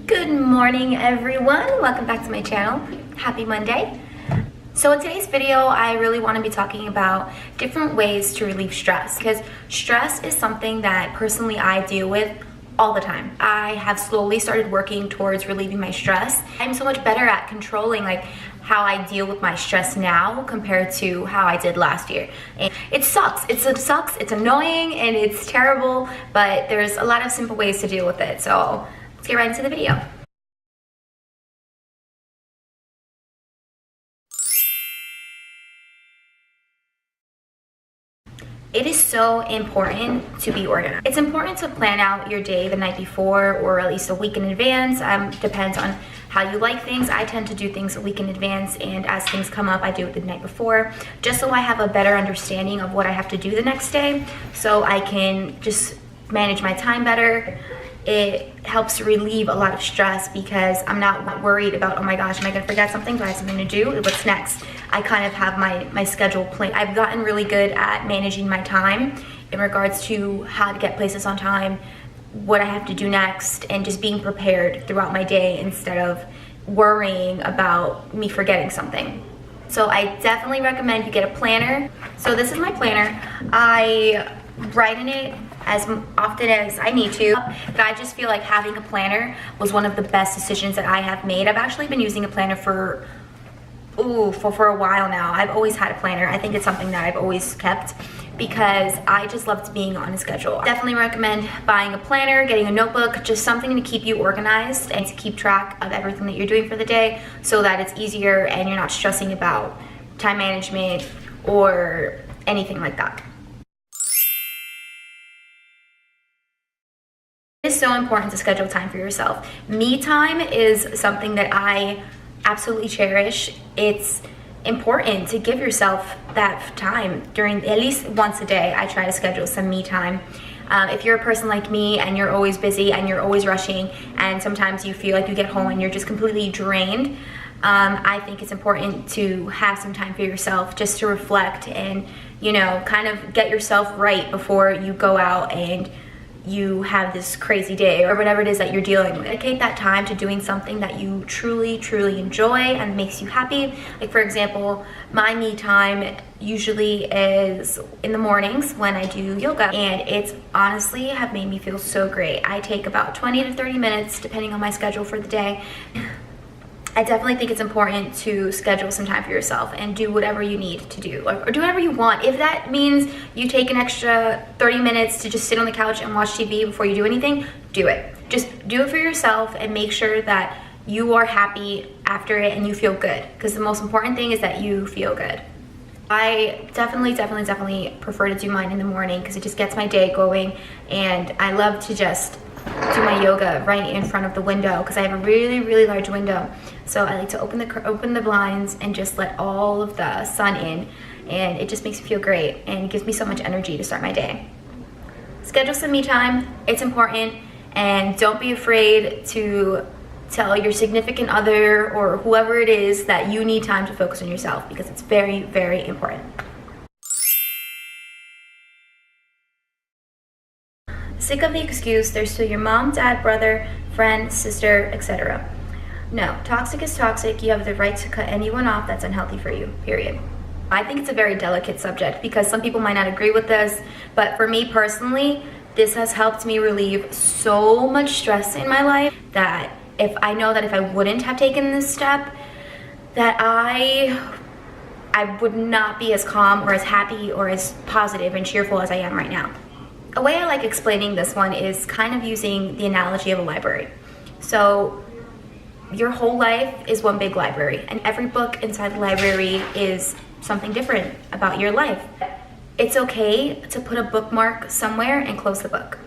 Good morning, everyone. Welcome back to my channel. Happy Monday. So in today's video, I really want to be talking about different ways to relieve stress, because stress is something that personally I deal with all the time. I have slowly started working towards relieving my stress. I'm so much better at controlling how I deal with my stress now compared to how I did last year. And it sucks, it's annoying, and it's terrible, but there's a lot of simple ways to deal with it. So let's get right into the video. It is so important to be organized. It's important to plan out your day the night before, or at least a week in advance. Depends on how you like things. I tend to do things a week in advance, and as things come up, I do it the night before, just so I have a better understanding of what I have to do the next day, so I can just manage my time better. It helps relieve a lot of stress because I'm not worried about, oh my gosh, am I gonna forget something? Do I have something to do? What's next? I kind of have my schedule planned. I've gotten really good at managing my time in regards to how to get places on time, what I have to do next, and just being prepared throughout my day instead of worrying about me forgetting something. So I definitely recommend you get a planner. So this is my planner. I write in it as often as I need to, but I just feel like having a planner was one of the best decisions that I have made. I've actually been using a planner for a while now. I've always had a planner. I think it's something that I've always kept because I just loved being on a schedule. Definitely recommend buying a planner, getting a notebook, just something to keep you organized and to keep track of everything that you're doing for the day, so that it's easier and you're not stressing about time management or anything like that. It is so important to schedule time for yourself. Me time is something that I absolutely cherish. It's important to give yourself that time during, at least once a day. I try to schedule some me time. If you're a person like me and you're always busy and you're always rushing, and sometimes you feel like you get home and you're just completely drained, I think it's important to have some time for yourself, just to reflect and, kind of get yourself right before you go out and you have this crazy day or whatever it is that you're dealing with. Dedicate that time to doing something that you truly enjoy and makes you happy. Like, for example, my me time usually is in the mornings when I do yoga, and it's honestly have made me feel so great. I take about 20 to 30 minutes depending on my schedule for the day. I definitely think it's important to schedule some time for yourself and do whatever you need to do, or do whatever you want. If that means you take an extra 30 minutes to just sit on the couch and watch TV before you do anything, do it. Just do it for yourself and make sure that you are happy after it and you feel good, because the most important thing is that you feel good. I definitely prefer to do mine in the morning because it just gets my day going, and I love to just do my yoga right in front of the window because I have a really large window. So I like to open the blinds and just let all of the sun in, and it just makes me feel great and it gives me so much energy to start my day. Schedule some me time. It's important, and don't be afraid to tell your significant other or whoever it is that you need time to focus on yourself, because it's very important. Sick of the excuse, they're still your mom, dad, brother, friend, sister, etc. No, toxic is toxic. You have the right to cut anyone off that's unhealthy for you, period. I think it's a very delicate subject because some people might not agree with this, but for me personally, this has helped me relieve so much stress in my life that if I wouldn't have taken this step, that I would not be as calm or as happy or as positive and cheerful as I am right now. A way I like explaining this one is kind of using the analogy of a library. So your whole life is one big library, and every book inside the library is something different about your life. It's okay to put a bookmark somewhere and close the book.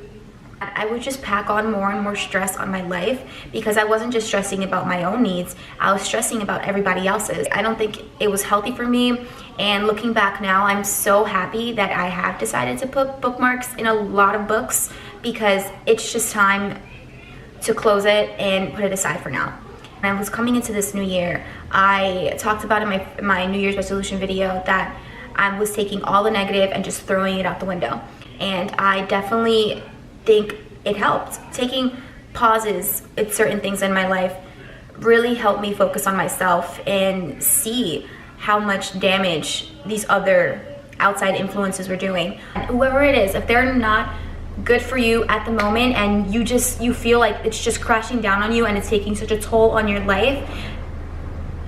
I would just pack on more and more stress on my life because I wasn't just stressing about my own needs, I was stressing about everybody else's. I don't think it was healthy for me, and looking back now, I'm so happy that I have decided to put bookmarks in a lot of books, because it's just time to close it and put it aside for now. When I was coming into this new year, I talked about in my New Year's resolution video that I was taking all the negative and just throwing it out the window, and I definitely think it helped. pauses at certain things in my life really help me focus on myself and see how much damage these other outside influences were doing. And whoever it is, if they're not good for you at the moment and you feel like it's just crashing down on you and it's taking such a toll on your life,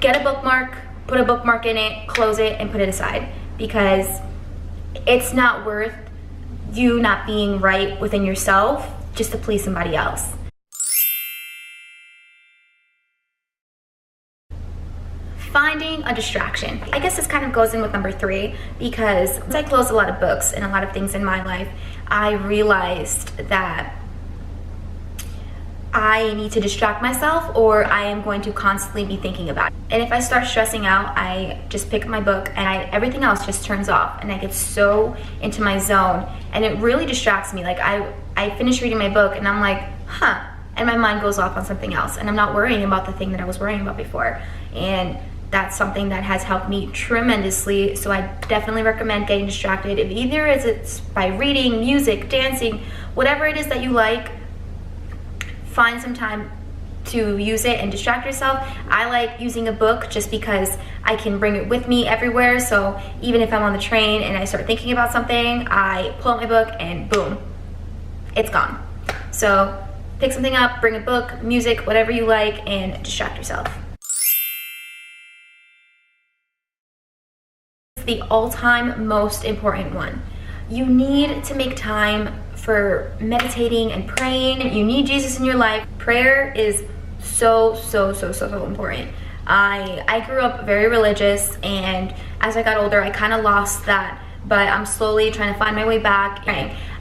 get a bookmark, put a bookmark in it, close it, and put it aside, because it's not worth you not being right within yourself just to please somebody else. Finding a distraction. I guess this kind of goes in with number 3, because as I closed a lot of books and a lot of things in my life, I realized that I need to distract myself or I am going to constantly be thinking about it. And if I start stressing out, I just pick up my book and everything else just turns off and I get so into my zone, and it really distracts me. Like I finish reading my book and I'm like, huh, and my mind goes off on something else and I'm not worrying about the thing that I was worrying about before. And that's something that has helped me tremendously. So I definitely recommend getting distracted. If either it's by reading, music, dancing, whatever it is that you like, find some time to use it and distract yourself. I like using a book just because I can bring it with me everywhere. So even if I'm on the train and I start thinking about something, I pull out my book and boom, it's gone. So pick something up, bring a book, music, whatever you like, and distract yourself. The all-time most important one. You need to make time for meditating and praying. You need Jesus in your life. Prayer is so important. I grew up very religious, and as I got older I kind of lost that, but I'm slowly trying to find my way back.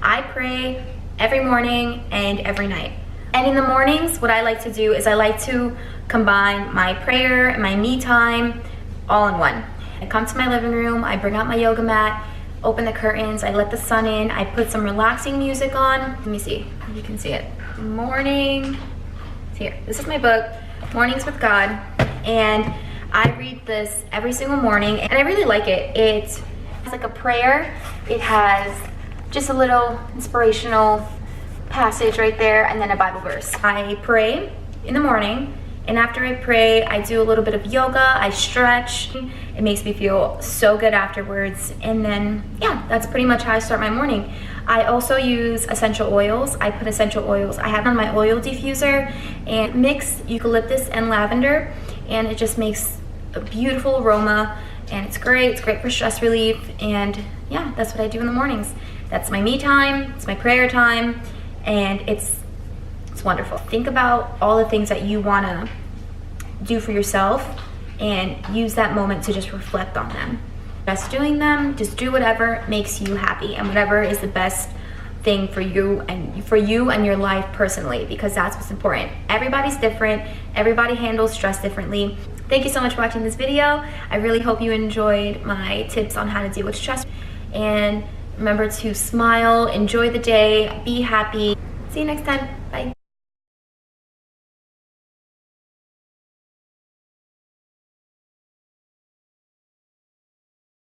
I pray every morning and every night. And in the mornings, what I like to do is I like to combine my prayer and my me time all in one. I come to my living room, I bring out my yoga mat, open the curtains, I let the sun in, I put some relaxing music on. Let me see if you can see it. Morning, it's here. This is my book, Mornings with God, and I read this every single morning, and I really like it. It has like a prayer. It has just a little inspirational passage right there, and then a Bible verse. I pray in the morning, and after I pray, I do a little bit of yoga, I stretch. It makes me feel so good afterwards. And then, yeah, that's pretty much how I start my morning. I also use essential oils. I put essential oils. I have on my oil diffuser and mix eucalyptus and lavender, and it just makes a beautiful aroma, and it's great. It's great for stress relief, and yeah, that's what I do in the mornings. That's my me time, it's my prayer time, and it's wonderful. Think about all the things that you want to do for yourself and use that moment to just reflect on them. Just doing them, just do whatever makes you happy and whatever is the best thing for you and your life personally, because that's what's important. Everybody's different. Everybody handles stress differently. Thank you so much for watching this video. I really hope you enjoyed my tips on how to deal with stress. And remember to smile, enjoy the day, be happy. See you next time. Bye.